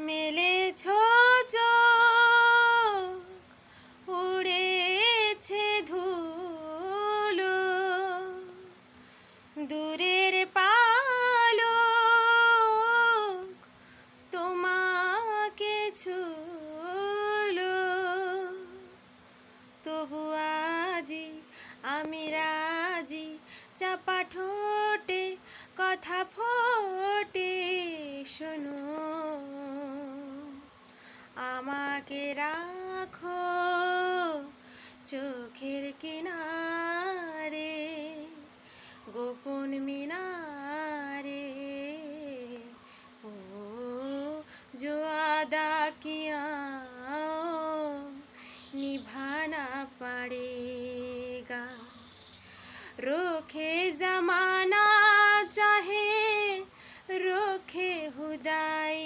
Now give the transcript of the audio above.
মেলেছ চোখ, উড়েছে ধুলো, দূরের পালক তোমাকে ছুলো। তবু আজি আমি রাজি, চাপা ঠোঁটে কথা ফোটে, শোনো আমাকে রাখো চোখের কিনারে, গোপন মিনারে। ও जो अदा किया निभाना पड़ेगा, रोके ज़माना चाहे रोके खुदाई,